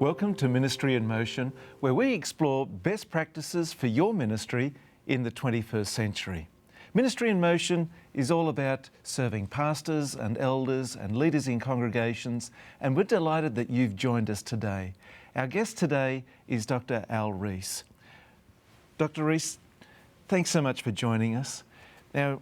Welcome to Ministry in Motion, where we explore best practices for your ministry in the 21st century. Ministry in Motion is all about serving pastors and elders and leaders in congregations, and we're delighted that you've joined us today. Our guest today is Dr. Reece. Dr. Reece, thanks so much for joining us. Now,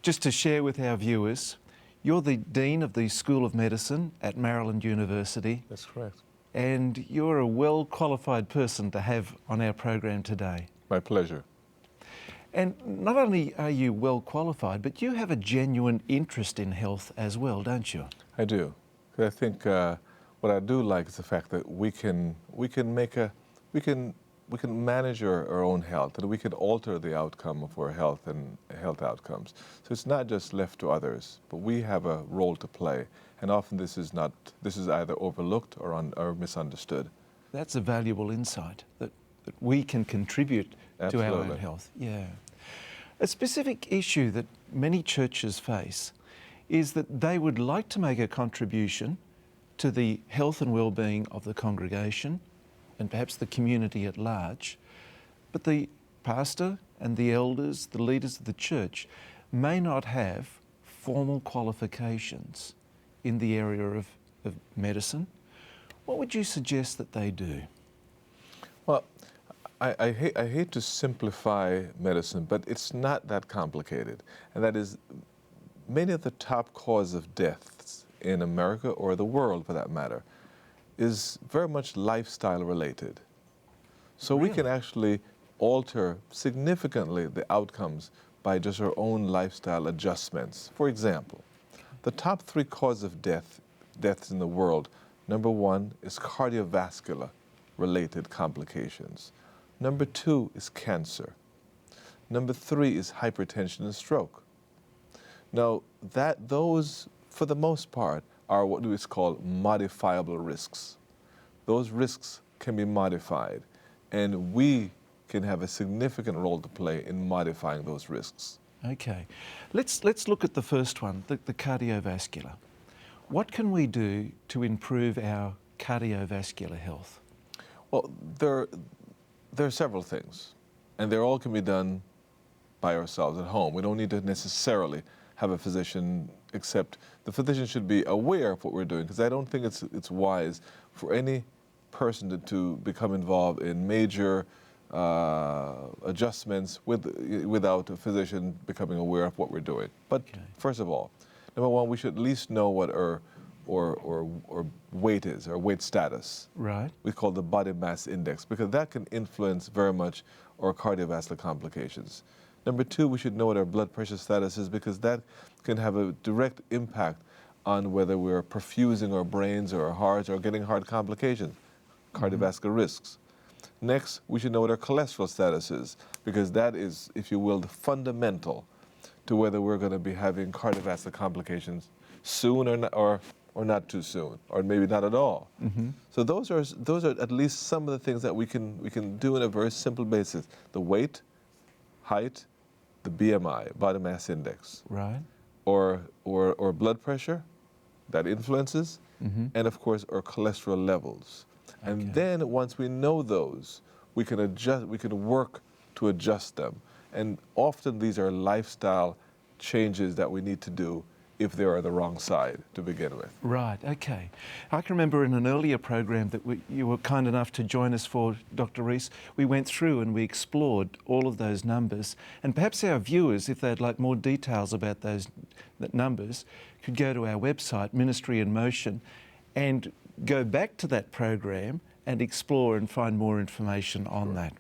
just to share with our viewers, you're the Dean of the School of Medicine at Maryland University. That's correct. And you're a well-qualified person to have on our program today. My pleasure. And not only are you well-qualified, but you have a genuine interest in health as well, don't you? I do. I think what I do like is the fact that we can manage our own health, and we can alter the outcome of our health and health outcomes. So it's not just left to others, but we have a role to play. And often this is either overlooked or misunderstood. That's a valuable insight, that we can contribute Absolutely. to our own health. Yeah. A specific issue that many churches face is that they would like to make a contribution to the health and well-being of the congregation and perhaps the community at large, but the pastor and the elders, the leaders of the church, may not have formal qualifications in the area of medicine. What would you suggest that they do? Well, I hate to simplify medicine, but it's not that complicated. And that is, many of the top causes of deaths in America, or the world for that matter, is very much lifestyle related. So Really? we can actually alter significantly the outcomes by just our own lifestyle adjustments. For example, the top 3 causes of deaths in the world, number 1 is cardiovascular related complications. Number 2 is cancer. Number 3 is hypertension and stroke. Now, those, for the most part, are what is called modifiable risks. Those risks can be modified, and we can have a significant role to play in modifying those risks. Okay. Let's look at the first one, the cardiovascular. What can we do to improve our cardiovascular health? Well, there are several things, and they all can be done by ourselves at home. We don't need to necessarily have a physician, except the physician should be aware of what we're doing, because I don't think it's wise for any person to become involved in major adjustments without a physician becoming aware of what we're doing. But Okay. First of all, number 1, we should at least know what our weight is, our weight status. Right. We call the body mass index, because that can influence very much our cardiovascular complications. Number 2, we should know what our blood pressure status is, because that can have a direct impact on whether we're perfusing our brains or our hearts or getting heart complications, cardiovascular risks. Next, we should know what our cholesterol status is, because that is, if you will, the fundamental to whether we're going to be having cardiovascular complications soon or not too soon, or maybe not at all. Mm-hmm. So those are at least some of the things that we can do on a very simple basis: the weight, height, the BMI, body mass index, Right. or blood pressure, that influences, Mm-hmm. and of course our cholesterol levels. And Okay. then once we know those, we can work to adjust them. And often these are lifestyle changes that we need to do if they're on the wrong side to begin with. Right, okay. I can remember in an earlier program that you were kind enough to join us for, Dr. Reece. We went through and we explored all of those numbers, and perhaps our viewers, if they'd like more details about those numbers, could go to our website, Ministry in Motion, and go back to that program and explore and find more information on that.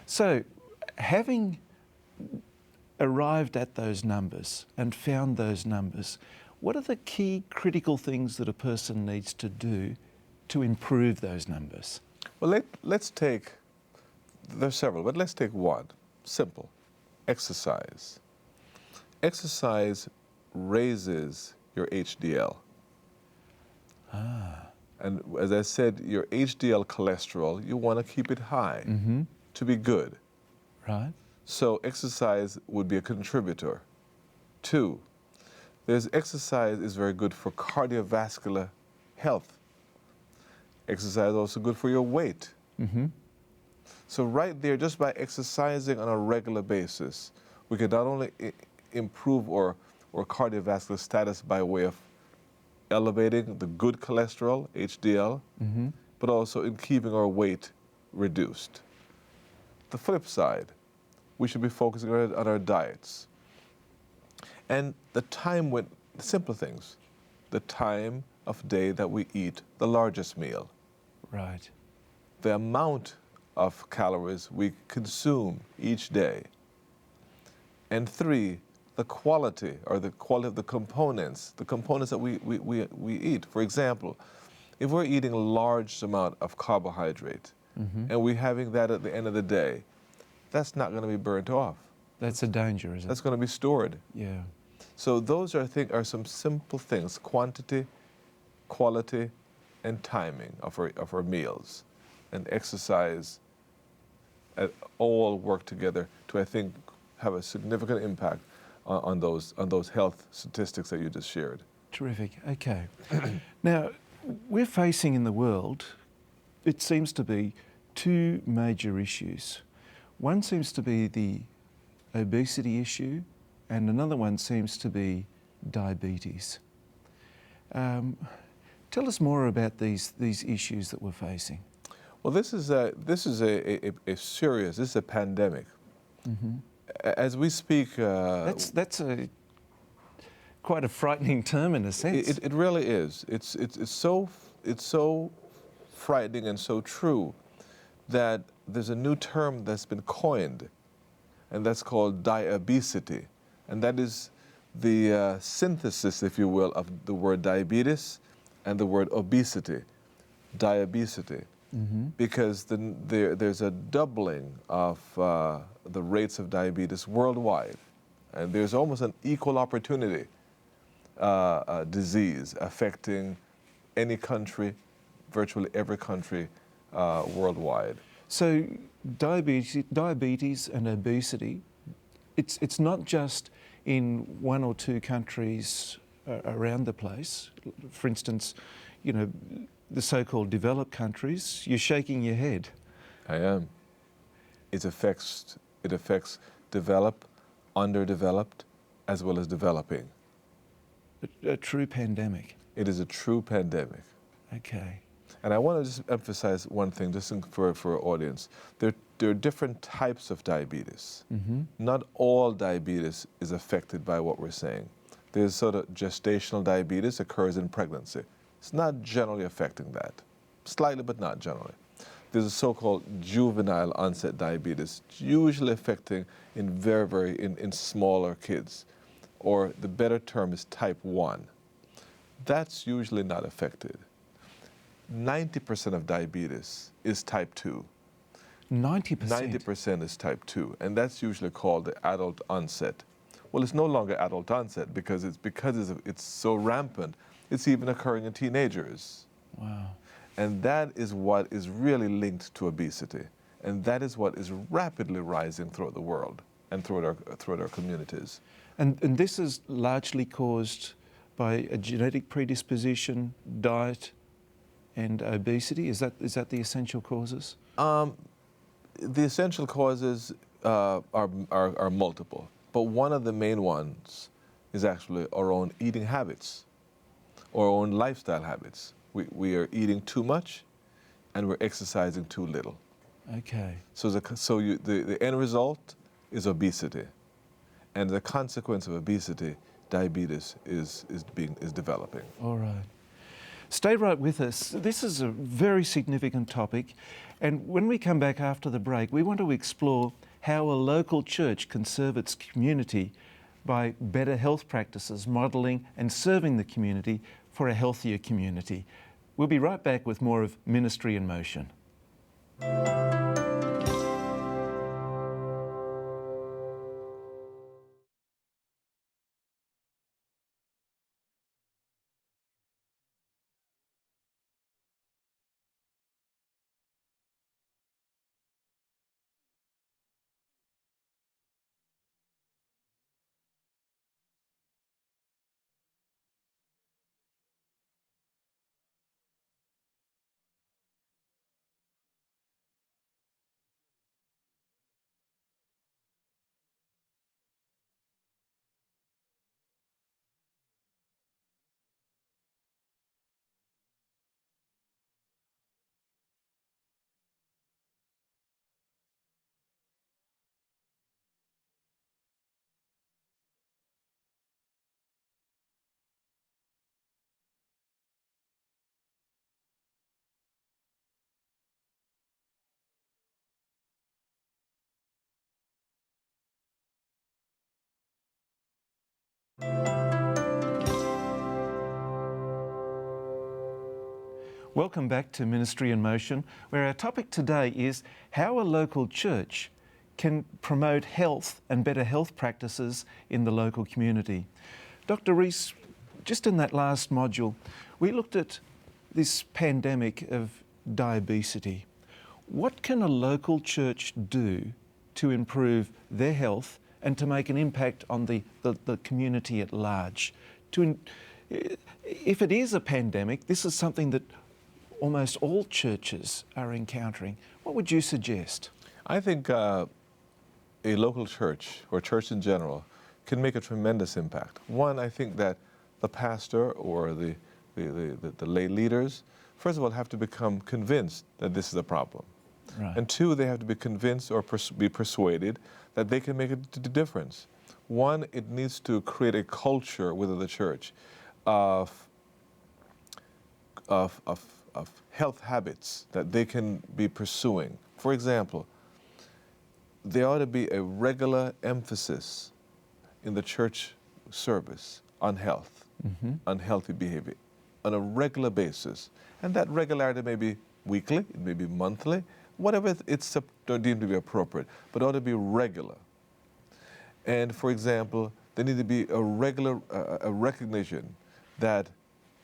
So, having arrived at those numbers and found those numbers, what are the key critical things that a person needs to do to improve those numbers? Well, let's take, there's several, but let's take one, simple, exercise. Exercise raises your HDL. And as I said, your HDL cholesterol, you want to keep it high to be good. Right. So exercise would be a contributor. 2, exercise is very good for cardiovascular health. Exercise is also good for your weight. Mm-hmm. So right there, just by exercising on a regular basis, we can not only improve our cardiovascular status by way of elevating the good cholesterol, HDL, Mm-hmm. but also in keeping our weight reduced. The flip side, we should be focusing on our diets. And the time when, simple things, the time of day that we eat the largest meal, Right. the amount of calories we consume each day. And three, the quality of the components that we eat. For example, if we're eating a large amount of carbohydrate Mm-hmm. and we're having that at the end of the day, that's not going to be burnt off. That's a danger, is it? That's going to be stored. Yeah. So those are some simple things: quantity, quality, and timing of our meals, and exercise. All work together to, I think, have a significant impact on those health statistics that you just shared. Terrific. Okay. Now, we're facing in the world, it seems to be, two major issues. One seems to be the obesity issue, and another one seems to be diabetes. Tell us more about these issues that we're facing. Well, this is a serious. This is a pandemic. Mm-hmm. As we speak, That's a quite a frightening term in a sense. it really is. It's so frightening and so true that there's a new term that's been coined, and that's called diabesity, and that is the synthesis, if you will, of the word diabetes and the word obesity. Diabesity. Mm-hmm. Because there's a doubling of the rates of diabetes worldwide, and there's almost an equal opportunity disease affecting any country, virtually every country worldwide. So diabetes and obesity, it's not just in one or two countries around the place. For instance, you know, the so-called developed countries. You're shaking your head. I am. It affects developed, underdeveloped, as well as developing. A true pandemic. It is a true pandemic. Okay. And I want to just emphasize one thing, just for our audience. There are different types of diabetes. Mm-hmm. Not all diabetes is affected by what we're saying. There's sort of gestational diabetes occurs in pregnancy. It's not generally affecting that. Slightly, but not generally. There's a so-called juvenile onset diabetes, usually affecting in smaller kids. Or the better term is type 1. That's usually not affected. 90% of diabetes is type 2. 90%? 90% is type 2, and that's usually called the adult onset. Well, it's no longer adult onset because it's so rampant. It's even occurring in teenagers. Wow. And that is what is really linked to obesity. And that is what is rapidly rising throughout the world and throughout our communities. And this is largely caused by a genetic predisposition, diet, and obesity. Is that the essential causes? The essential causes are multiple, but one of the main ones is actually our own eating habits, our own lifestyle habits. We are eating too much, and we're exercising too little. Okay. So the end result is obesity, and the consequence of obesity, diabetes, is developing. All right. Stay right with us. This is a very significant topic, and when we come back after the break, we want to explore how a local church can serve its community by better health practices, modelling and serving the community for a healthier community. We'll be right back with more of Ministry in Motion. Welcome back to Ministry in Motion, where our topic today is how a local church can promote health and better health practices in the local community. Dr. Reece, just in that last module, we looked at this pandemic of diabetes. What can a local church do to improve their health and to make an impact on the community at large? If it is a pandemic, this is something that almost all churches are encountering. What would you suggest? I think a local church, or church in general, can make a tremendous impact. One, I think that the pastor or the lay leaders, first of all, have to become convinced that this is a problem. Right. And two, they have to be convinced or be persuaded that they can make a difference. One, it needs to create a culture within the church of health habits that they can be pursuing. For example, there ought to be a regular emphasis in the church service on health, on healthy behavior, on a regular basis. And that regularity may be weekly, it may be monthly, whatever it's deemed to be appropriate, but it ought to be regular. And for example, there need to be a regular a recognition that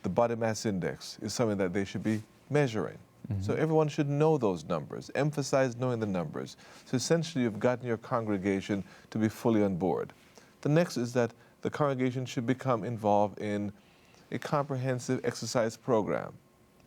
the body mass index is something that they should be measuring. So everyone should know those numbers, emphasize knowing the numbers. So essentially you've gotten your congregation to be fully on board. The next is that the congregation should become involved in a comprehensive exercise program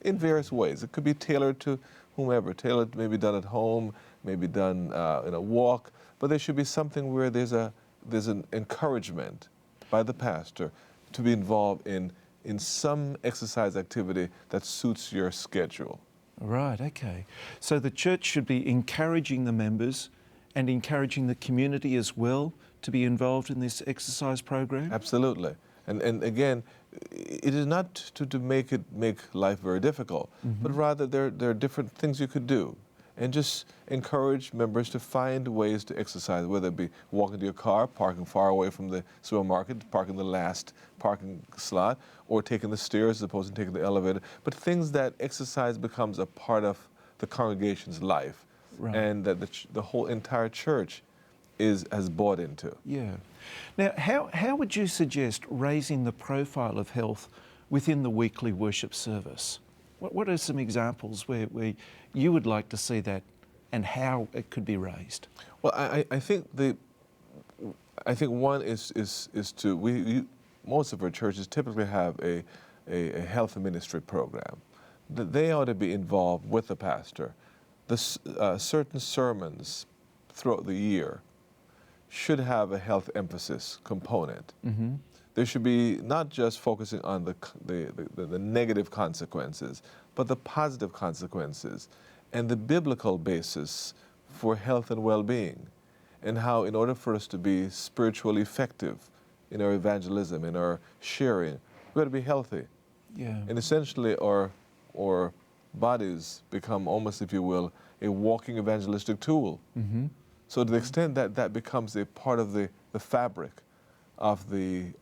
in various ways. It could be tailored to whomever, tailored, maybe done at home, maybe done in a walk, but there should be something where there's an encouragement by the pastor to be involved in some exercise activity that suits your schedule. Right, okay. So the church should be encouraging the members and encouraging the community as well to be involved in this exercise program? Absolutely. And again, it is not to make life very difficult, but rather there are different things you could do. And just encourage members to find ways to exercise, whether it be walking to your car, parking far away from the supermarket, parking the last parking slot, or taking the stairs as opposed to taking the elevator. But things that exercise becomes a part of the congregation's life, Right. and that the whole entire church has bought into. Yeah. Now, how would you suggest raising the profile of health within the weekly worship service? What are some examples where you would like to see that and how it could be raised? Well, I think one is to most of our churches typically have a health ministry program. They ought to be involved with the pastor. Certain sermons throughout the year should have a health emphasis component. There should be not just focusing on the negative consequences, but the positive consequences and the biblical basis for health and well-being, and how in order for us to be spiritually effective in our evangelism, in our sharing, we've got to be healthy. Yeah. And essentially our bodies become almost, if you will, a walking evangelistic tool. So to the extent that that becomes a part of the fabric of the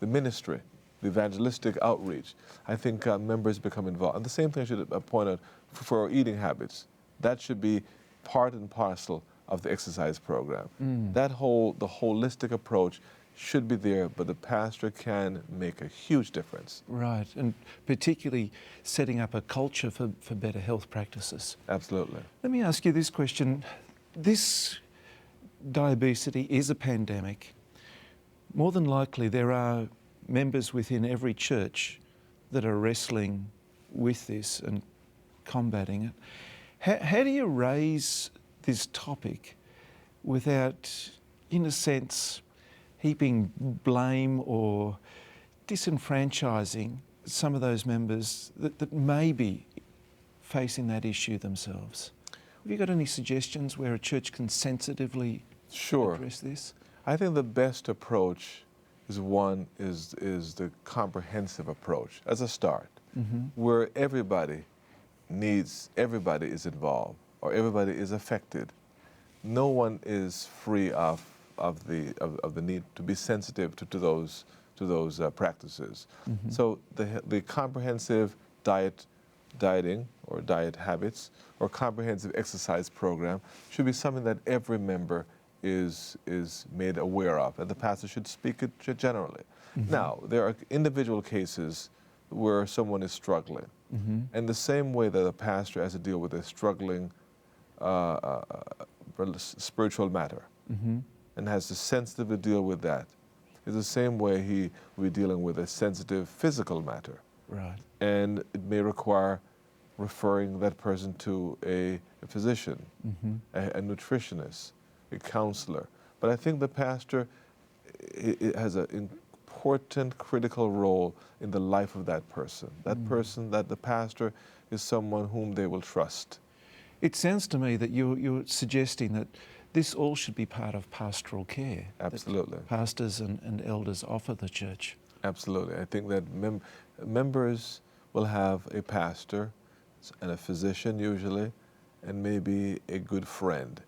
ministry, the evangelistic outreach, I think members become involved. And the same thing I should point out for our eating habits. That should be part and parcel of the exercise program. The holistic approach should be there, but the pastor can make a huge difference. Right, and particularly setting up a culture for better health practices. Absolutely. Let me ask you this question. This diabetes is a pandemic. More than likely there are members within every church that are wrestling with this and combating it. How do you raise this topic without, in a sense, heaping blame or disenfranchising some of those members that may be facing that issue themselves? Have you got any suggestions where a church can sensitively address this? I think the best approach is the comprehensive approach as a start, where everybody is involved or everybody is affected. No one is free of the need to be sensitive to those practices. So the comprehensive diet dieting or diet habits or comprehensive exercise program should be something that every member is made aware of, and the pastor should speak it generally. Now, there are individual cases where someone is struggling, and the same way that a pastor has to deal with a struggling spiritual matter and has to sensitively deal with that, is the same way he will be dealing with a sensitive physical matter. Right. And it may require referring that person to a physician, a nutritionist, a counselor. But I think the pastor has an important, critical role in the life of that person. That person, that the pastor is someone whom they will trust. It sounds to me that you're suggesting that this all should be part of pastoral care. Absolutely. That pastors and elders offer the church. Absolutely. I think that members will have a pastor and a physician usually, and maybe a good friend.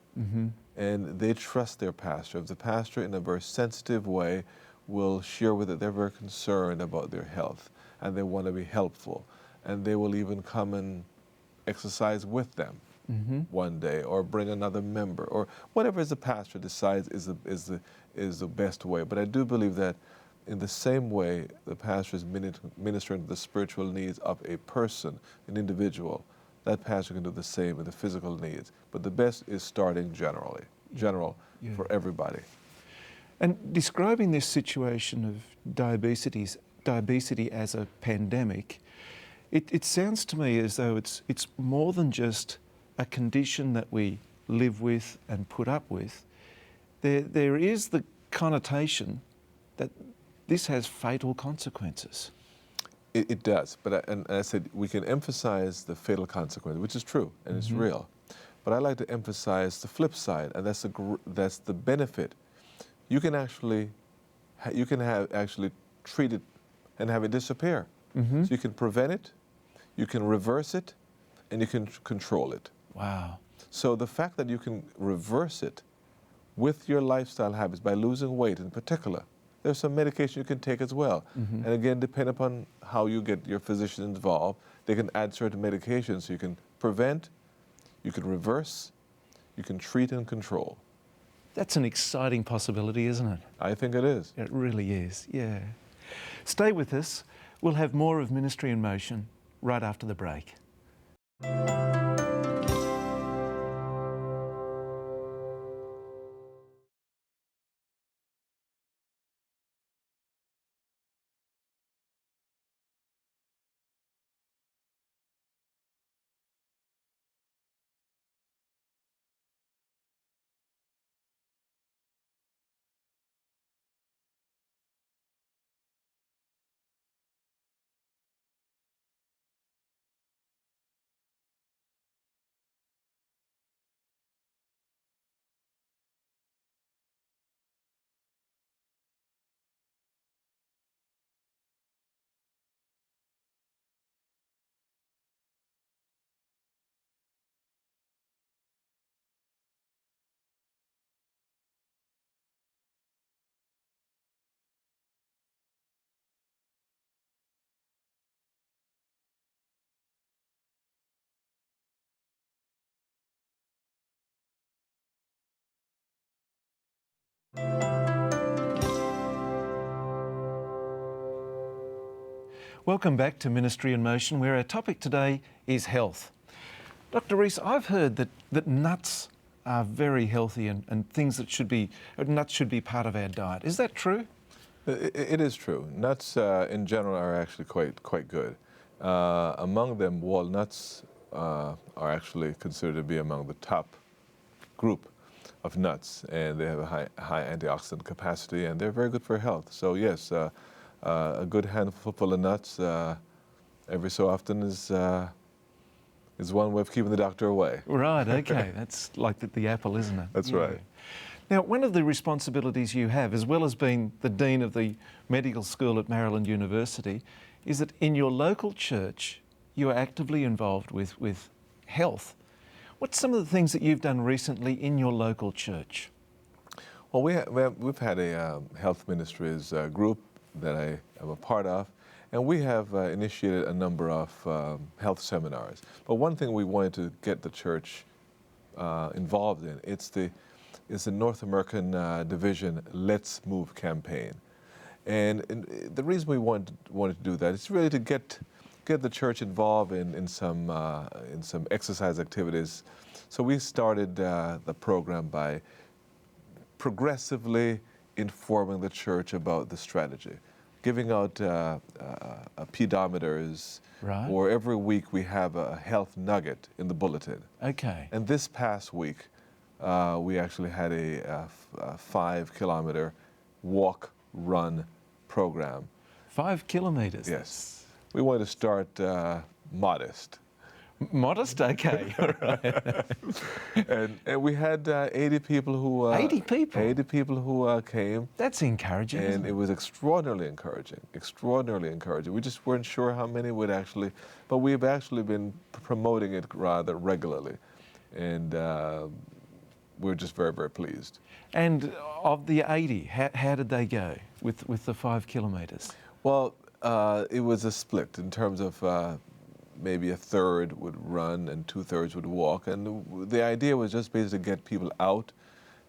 And they trust their pastor. If the pastor, in a very sensitive way, will share with it, they're very concerned about their health, and they want to be helpful, and they will even come and exercise with them one day, or bring another member, or whatever the pastor decides is the best way. But I do believe that in the same way the pastor is ministering to the spiritual needs of a person, an individual, that pastor can do the same with the physical needs. But the best is starting general for everybody. And describing this situation of diabetes as a pandemic, it sounds to me as though it's more than just a condition that we live with and put up with. There is the connotation that this has fatal consequences. It does, but and I said we can emphasize the fatal consequence, which is true and it's real. But I like to emphasize the flip side, and that's the benefit. You can actually treat it and have it disappear. So you can prevent it, you can reverse it, and you can control it. Wow. So the fact that you can reverse it with your lifestyle habits by losing weight in particular. There's some medication you can take as well. And again, depending upon how you get your physician involved, they can add certain medications so you can prevent, you can reverse, you can treat and control. That's an exciting possibility, isn't it? I think it is. It really is, yeah. Stay with us. We'll have more of Ministry in Motion right after the break. Welcome back to Ministry in Motion, where our topic today is health. Dr. Reece, I've heard that nuts are very healthy and nuts should be part of our diet. Is that true? It is true. Nuts in general are actually quite good. Among them, walnuts are actually considered to be among the top group of nuts, and they have a high antioxidant capacity, and they're very good for health. So yes, a good handful full of nuts every so often is one way of keeping the doctor away. Right, okay. That's like the apple, isn't it? That's right. Now, one of the responsibilities you have, as well as being the Dean of the Medical School at Maryland University, is that in your local church, you are actively involved with health. What's some of the things that you've done recently in your local church? Well, we've had a health ministries group that I am a part of, And we have initiated a number of health seminars. But one thing we wanted to get the church involved in, it's the North American division Let's Move campaign. And the reason we wanted to do that is really to get the church involved in some exercise activities. So we started the program by progressively informing the church about the strategy, giving out pedometers, Right. or every week we have a health nugget in the bulletin. Okay. And this past week, we actually had a 5-kilometer walk-run program. 5 kilometres? Yes. We wanted to start modest. Modest? Okay. All right. And we had 80 people who... 80 people? 80 people who came. That's encouraging, And isn't it was extraordinarily encouraging, extraordinarily encouraging. We just weren't sure how many would actually, but we've actually been promoting it rather regularly. And we're just very, very pleased. And of the 80, how did they go with the 5 kilometres? Well, it was a split in terms of maybe a third would run and 2/3 would walk. And the idea was just basically to get people out,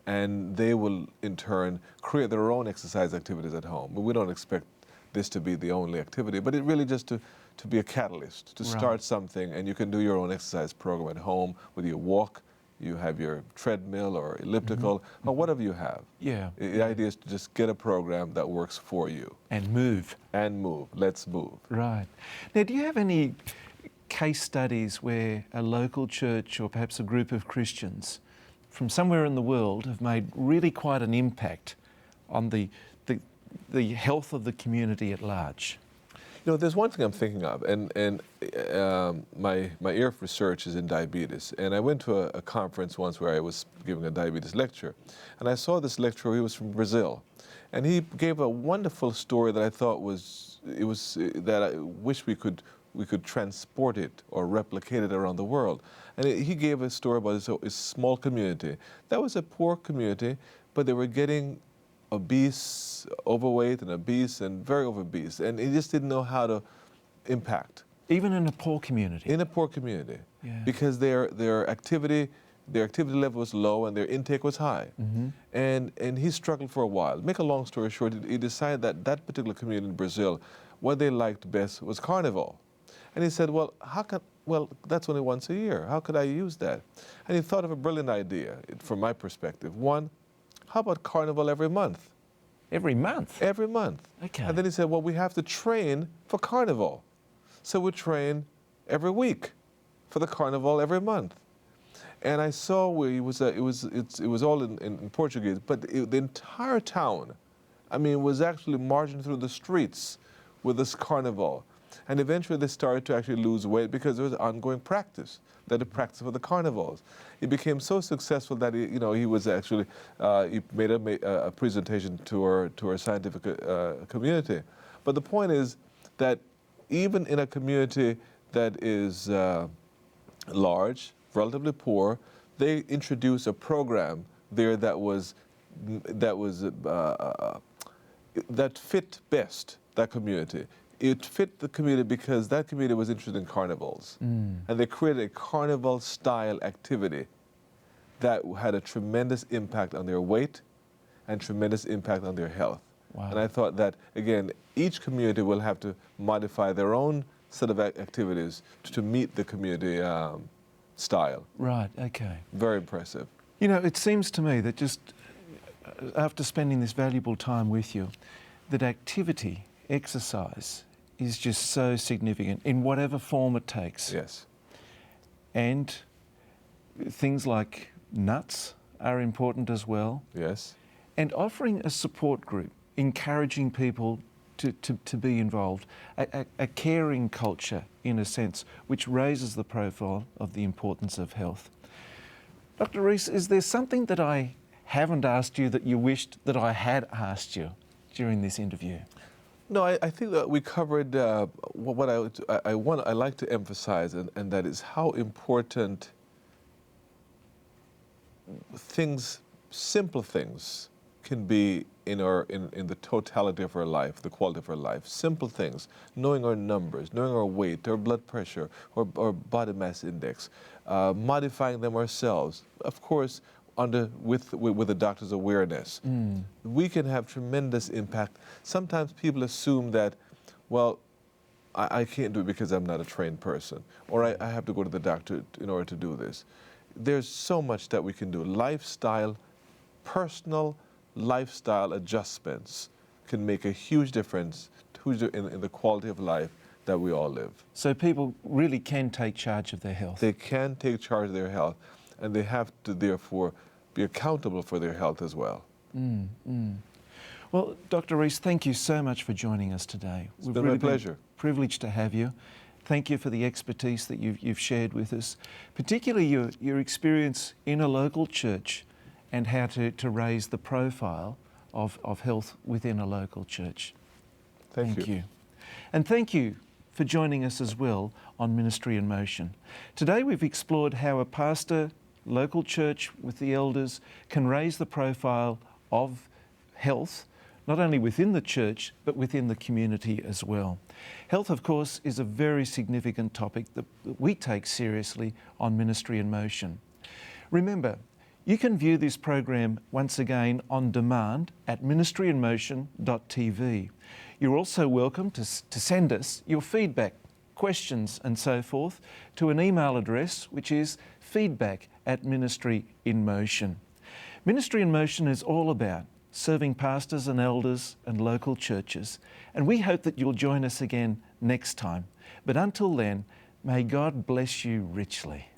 and they will in turn create their own exercise activities at home. But we don't expect this to be the only activity, but it really just to be a catalyst, to start something, and you can do your own exercise program at home, whether you walk, you have your treadmill or elliptical, or whatever you have. Yeah. The idea is to just get a program that works for you. And move. And move. Let's move. Right. Now, do you have any case studies where a local church or perhaps a group of Christians from somewhere in the world have made really quite an impact on the health of the community at large? You know, there's one thing I'm thinking of, and my area of research is in diabetes, and I went to a conference once where I was giving a diabetes lecture, and I saw this lecturer. He was from Brazil, and he gave a wonderful story that I thought that I wish we could transport it or replicate it around the world. And he gave a story about his small community. That was a poor community, but they were getting obese, overweight and obese and very obese. And he just didn't know how to impact. Even in a poor community? In a poor community. Yeah. Because their activity level was low and their intake was high. Mm-hmm. And he struggled for a while. Make a long story short, he decided that particular community in Brazil, what they liked best was carnival. And he said, well, that's only once a year. How could I use that? And he thought of a brilliant idea from my perspective. One, how about carnival every month? Every month? Every month. Okay. And then he said, well, we have to train for carnival. So we train every week for the carnival every month. And I saw where it was all in Portuguese, but the entire town, was actually marching through the streets with this carnival. And eventually they started to actually lose weight because there was ongoing practice, the practice for the carnivals. It became so successful that he was actually, he made a presentation to our scientific community. But the point is that even in a community that is large, relatively poor, they introduced a program there that fit best that community. It fit the community because that community was interested in carnivals. And they created a carnival-style activity that had a tremendous impact on their weight and tremendous impact on their health. Wow. And I thought that, again, each community will have to modify their own set of activities to meet the community style. Right, okay. Very impressive. You know, it seems to me that just after spending this valuable time with you, that activity, exercise, is just so significant in whatever form it takes. Yes. And things like nuts are important as well. Yes. And offering a support group, encouraging people to be involved, a caring culture in a sense, which raises the profile of the importance of health. Dr. Reece, is there something that I haven't asked you that you wished that I had asked you during this interview? No, I think that we covered what I like to emphasize, and that is how important things, simple things, can be in the totality of our life, the quality of our life. Simple things, knowing our numbers, knowing our weight, our blood pressure, or body mass index, modifying them ourselves. Of course, with the doctor's awareness, we can have tremendous impact. Sometimes people assume that, well, I can't do it because I'm not a trained person, or I have to go to the doctor in order to do this. There's so much that we can do. Personal lifestyle adjustments can make a huge difference in the quality of life that we all live. So people really can take charge of their health. They can take charge of their health, and they have to therefore be accountable for their health as well. Well, Dr. Reece, thank you so much for joining us today. It's been my pleasure. Privileged to have you. Thank you for the expertise that you've shared with us, particularly your experience in a local church and how to raise the profile of health within a local church. Thank you. And thank you for joining us as well on Ministry in Motion. Today we've explored how a pastor, local church with the elders can raise the profile of health, not only within the church, but within the community as well. Health, of course, is a very significant topic that we take seriously on Ministry in Motion. Remember, you can view this program once again on demand at ministryinmotion.tv. You're also welcome to send us your feedback, questions and so forth to an email address which is feedback@ministryinmotion. Ministry in Motion is all about serving pastors and elders and local churches, and we hope that you'll join us again next time. But until then, may God bless you richly.